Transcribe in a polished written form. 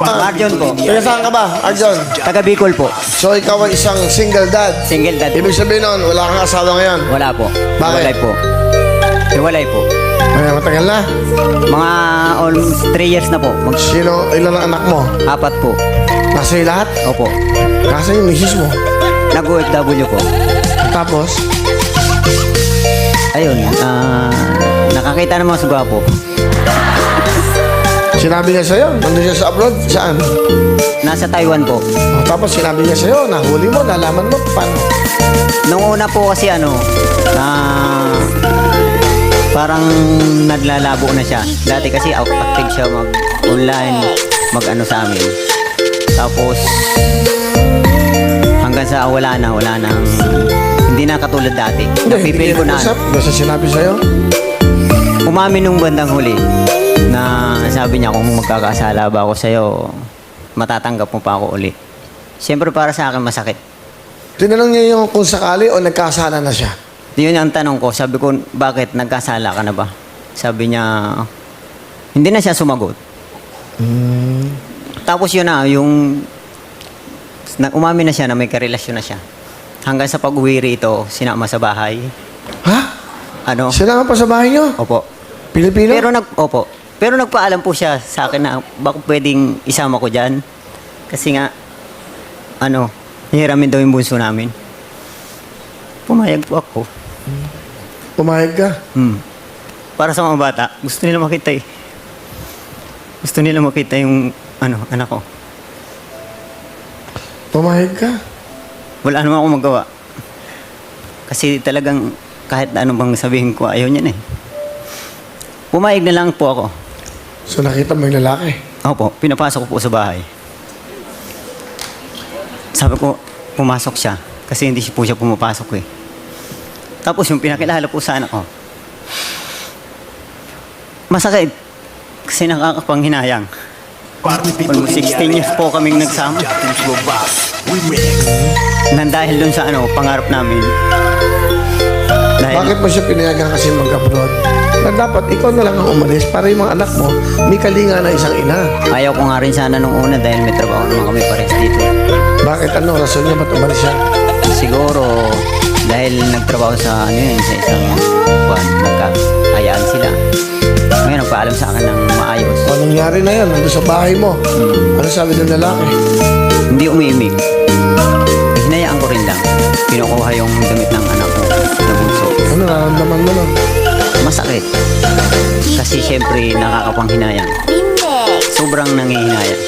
Arjon po. Taga saan ka ba, Arjon? Taga Bicol po. So, ikaw ay isang single dad. Single dad. Ibig sabihin nun, wala kang asawa ngayon. Wala po. Bakit? Hiwalay po. Hiwalay po. Ay, matagal na. Mga almost 3 years na po. Sino, ilan ang anak mo? 4 po. Nasa iyo lahat? Opo. Nasa yung misis mo. Nag-OFW po. Tapos, Ayun. Nakakita ng mga suga po. sinabi niya sa'yo, nandun siya sa abroad, saan? Nasa Taiwan po. O, tapos sinabi niya sa'yo, nahuli mo, nalaman mo, paano? Nung una po kasi parang naglalabo na siya. Dati kasi active siya mag-online, mag-ano sa amin. Tapos, hanggang sa wala nang, hindi na katulad dati. Napipil ko na. Basta sinabi sa'yo? Umamin nung bandang huli na sabi niya kung magkakasala ba ako sa'yo, matatanggap mo pa ako uli. Siyempre para sa akin masakit. Tinanong niya yung kung sakali o nagkasala na siya. Yun ang tanong ko. Sabi ko, bakit nagkasala ka na ba? Sabi niya, hindi na siya sumagot. Tapos yun na, umamin na siya na may karelasyon na siya. Hanggang sa pag-uwi rito, sinama sa bahay. Ha? Ano? Sinama pa sa bahay niyo? Opo. Pilipino? Pero nagpaalam po siya sa akin na baka pwedeng isama ko dyan. Kasi nga, hihiramin daw yung bunso namin. Pumayag po ako. Pumayag ka? Para sa mga bata, gusto nila makita eh. Gusto nila makita yung anak ko. Pumayag ka? Wala naman akong magawa. Kasi talagang kahit ano bang sabihin ko, ayaw niya na eh. Pumayag na lang po ako. So nakita mo yung lalaki? Opo, pinapasok ko po sa bahay. Sabi ko, pumasok siya. Kasi hindi po siya pumapasok eh. Tapos yung pinakilala po sa anak ko, masakit. Kasi nakakapanghinayang. Almost 16 years po kaming nagsama. Nandahil dun sa pangarap namin. Bakit mo siya pinayagan kasi mag-abroad? Na dapat ikaw na lang ang umalis para yung mga anak mo may kalinga na isang ina. Ayaw ko nga rin sana nung una dahil may trabaho naman kami pares dito. Bakit rason niya ba't umalis siya? Siguro dahil nagtrabaho sa sa isang nagkaayaan sila. Ngayon nagpaalam sa akin ng maayos. Ano nangyari na yan? Nandun sa bahay mo. Ano sabi ng lalaki? Hindi umiimik. Hinayaan ko rin lang. Kinukuha yung damit ng anak ko na bunso. Ano nararamdaman mo nun? Masakit. Kasi syempre nakakapanghinayang. Sobrang nangihinayang.